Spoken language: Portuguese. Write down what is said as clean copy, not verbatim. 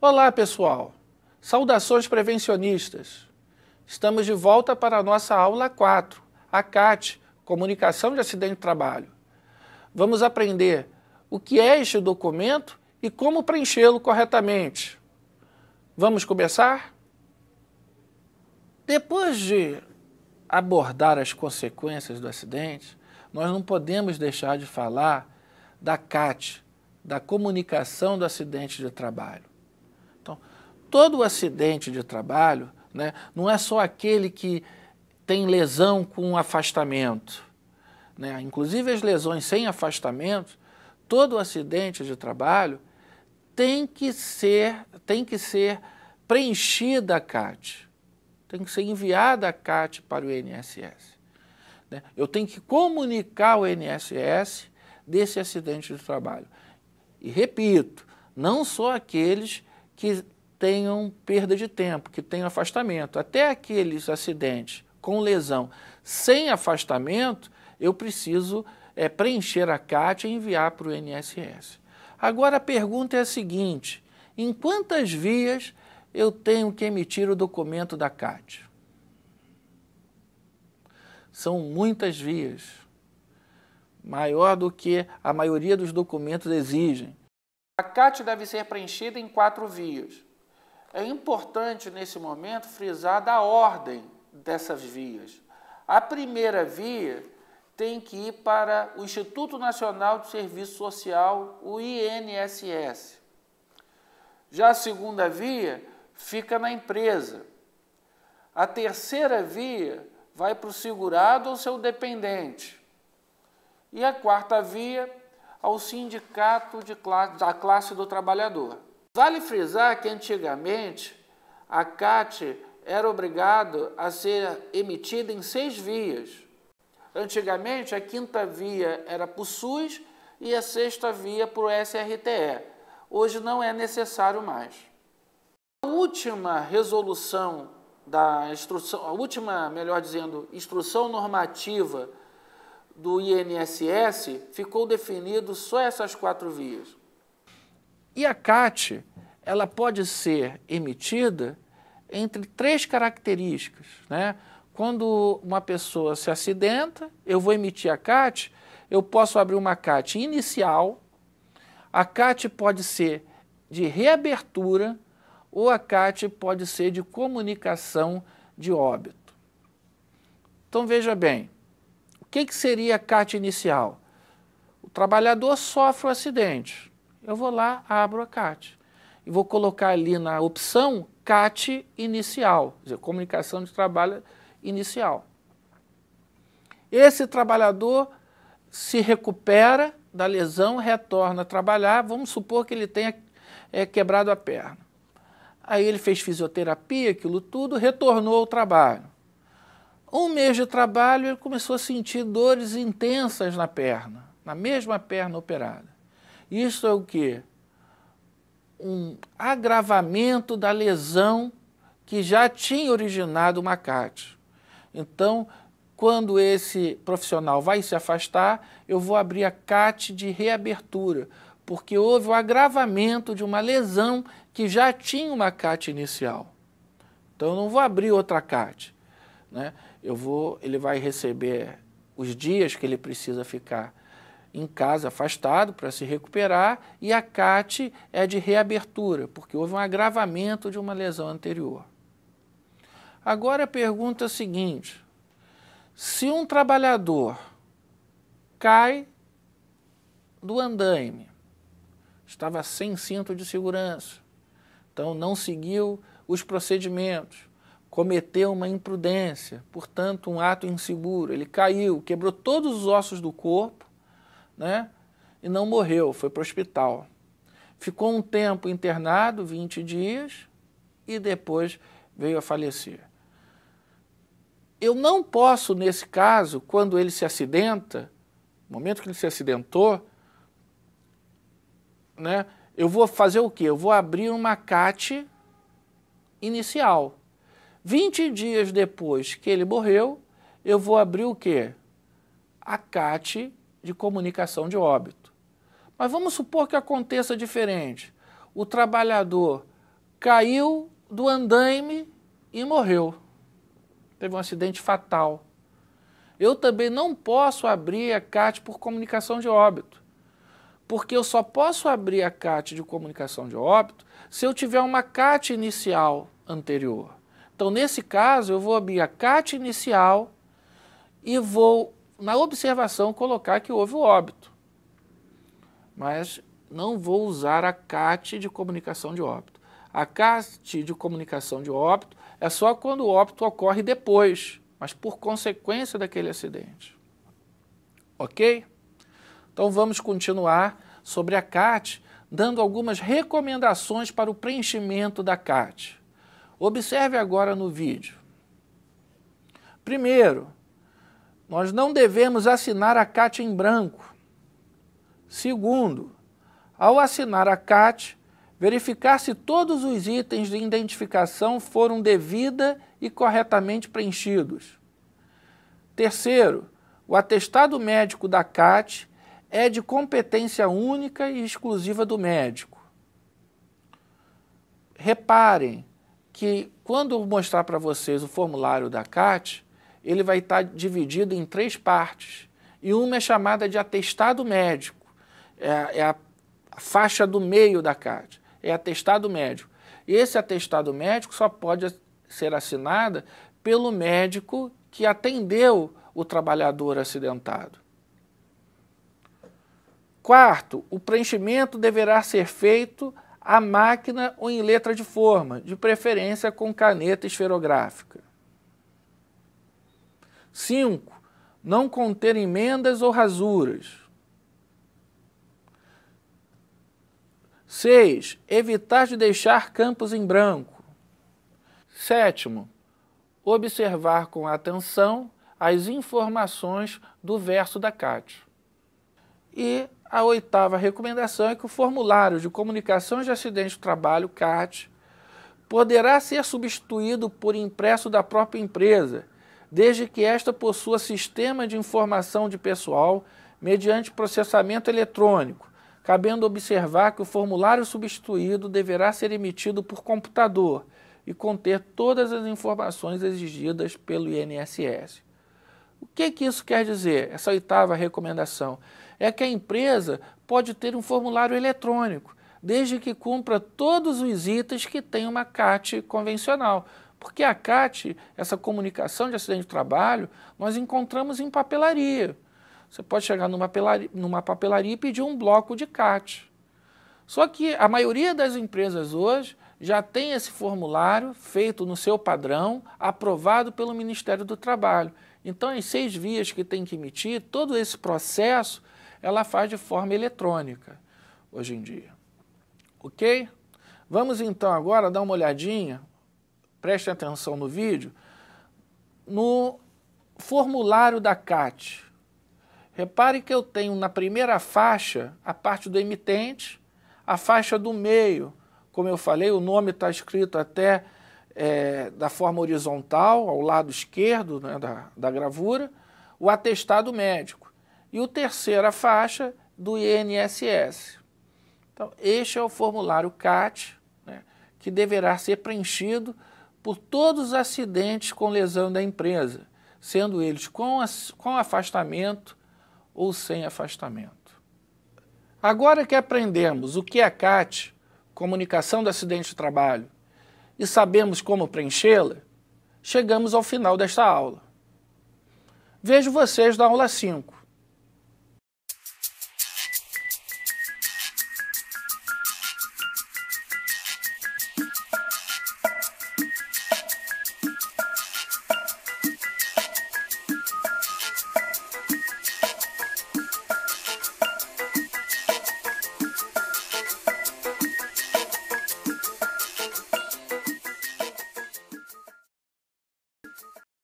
Olá, pessoal! Saudações prevencionistas! Estamos de volta para a nossa aula 4, a CAT, Comunicação de Acidente de Trabalho. Vamos aprender o que é este documento e como preenchê-lo corretamente. Vamos começar? Depois de abordar as consequências do acidente, nós não podemos deixar de falar da CAT, da Comunicação do Acidente de Trabalho. Então, todo acidente de trabalho, né, não é só aquele que tem lesão com afastamento, né? Inclusive as lesões sem afastamento, todo acidente de trabalho tem que ser preenchida a CAT, tem que ser enviada a CAT para o INSS. Né? Eu tenho que comunicar ao INSS desse acidente de trabalho. E repito, não só aqueles que tenham perda de tempo, que tenham afastamento. Até aqueles acidentes com lesão sem afastamento, eu preciso preencher a CAT e enviar para o INSS. Agora a pergunta é a seguinte: em quantas vias eu tenho que emitir o documento da CAT? São muitas vias, maior do que a maioria dos documentos exigem. A CAT deve ser preenchida em 4 vias. É importante, nesse momento, frisar da ordem dessas vias. A primeira via tem que ir para o Instituto Nacional de Serviço Social, o INSS. Já a segunda via fica na empresa. A terceira via vai para o segurado ou seu dependente. E a quarta via ao sindicato da classe do trabalhador. Vale frisar que antigamente a CAT era obrigada a ser emitida em 6 vias. Antigamente a quinta via era para o SUS e a sexta via para o SRTE. Hoje não é necessário mais. A última resolução da instrução, instrução normativa do INSS, ficou definido só essas 4 vias. E a CAT, ela pode ser emitida entre 3 características, né? Quando uma pessoa se acidenta, eu vou emitir a CAT, eu posso abrir uma CAT inicial, a CAT pode ser de reabertura ou a CAT pode ser de comunicação de óbito. Então veja bem, o que seria a CAT inicial? O trabalhador sofre um acidente. Eu vou lá, abro a CAT. E vou colocar ali na opção CAT inicial, quer dizer, comunicação de trabalho inicial. Esse trabalhador se recupera da lesão, retorna a trabalhar, vamos supor que ele tenha quebrado a perna. Aí ele fez fisioterapia, aquilo tudo, retornou ao trabalho. 1 mês de trabalho, ele começou a sentir dores intensas na perna, na mesma perna operada. Isso é o quê? Um agravamento da lesão que já tinha originado uma CAT. Então, quando esse profissional vai se afastar, eu vou abrir a CAT de reabertura, porque houve o agravamento de uma lesão que já tinha uma CAT inicial. Então, eu não vou abrir outra CAT, né? Ele vai receber os dias que ele precisa ficar em casa afastado para se recuperar e a CAT é de reabertura, porque houve um agravamento de uma lesão anterior. Agora a pergunta é a seguinte: se um trabalhador cai do andaime, estava sem cinto de segurança, então não seguiu os procedimentos, cometeu uma imprudência, portanto um ato inseguro, ele caiu, quebrou todos os ossos do corpo, né? E não morreu, foi para o hospital. Ficou um tempo internado, 20 dias, e depois veio a falecer. Eu não posso, nesse caso, quando ele se acidenta, no momento que ele se acidentou, né, eu vou fazer o quê? Eu vou abrir uma CAT inicial. 20 dias depois que ele morreu, eu vou abrir o quê? A CAT de comunicação de óbito. Mas vamos supor que aconteça diferente. O trabalhador caiu do andaime e morreu. Teve um acidente fatal. Eu também não posso abrir a CAT por comunicação de óbito, porque eu só posso abrir a CAT de comunicação de óbito se eu tiver uma CAT inicial anterior. Então, nesse caso, eu vou abrir a CAT inicial e vou, na observação, colocar que houve o óbito. Mas não vou usar a CAT de comunicação de óbito. A CAT de comunicação de óbito é só quando o óbito ocorre depois, mas por consequência daquele acidente. Ok? Então vamos continuar sobre a CAT, dando algumas recomendações para o preenchimento da CAT. Observe agora no vídeo. Primeiro, nós não devemos assinar a CAT em branco. Segundo, ao assinar a CAT, verificar se todos os itens de identificação foram devida e corretamente preenchidos. Terceiro, o atestado médico da CAT é de competência única e exclusiva do médico. Reparem que quando eu mostrar para vocês o formulário da CAT, ele vai estar dividido em 3 partes. E uma é chamada de atestado médico, é a faixa do meio da CAT, é atestado médico. E esse atestado médico só pode ser assinado pelo médico que atendeu o trabalhador acidentado. Quarto, o preenchimento deverá ser feito à máquina ou em letra de forma, de preferência com caneta esferográfica. 5. Não conter emendas ou rasuras. 6. Evitar de deixar campos em branco. 7. Observar com atenção as informações do verso da CAT. E a 8ª recomendação é que o formulário de comunicação de acidente de trabalho, CAT, poderá ser substituído por impresso da própria empresa, desde que esta possua sistema de informação de pessoal mediante processamento eletrônico, cabendo observar que o formulário substituído deverá ser emitido por computador e conter todas as informações exigidas pelo INSS. O que isso quer dizer? Essa 8ª recomendação é que a empresa pode ter um formulário eletrônico, desde que cumpra todos os itens que tem uma CAT convencional. Porque a CAT, essa comunicação de acidente de trabalho, nós encontramos em papelaria. Você pode chegar numa papelaria e pedir um bloco de CAT. Só que a maioria das empresas hoje já tem esse formulário feito no seu padrão, aprovado pelo Ministério do Trabalho. Então, as 6 vias que tem que emitir, todo esse processo, ela faz de forma eletrônica hoje em dia. Ok? Vamos então agora dar uma olhadinha, preste atenção no vídeo, no formulário da CAT. Repare que eu tenho na primeira faixa a parte do emitente, a faixa do meio, como eu falei, o nome está escrito até da forma horizontal, ao lado esquerdo, né, da gravura, o atestado médico. E a 3ª faixa do INSS. Então, este é o formulário CAT, né, que deverá ser preenchido por todos os acidentes com lesão da empresa, sendo eles com afastamento ou sem afastamento. Agora que aprendemos o que é CAT, comunicação do acidente de trabalho, e sabemos como preenchê-la, chegamos ao final desta aula. Vejo vocês na aula 5.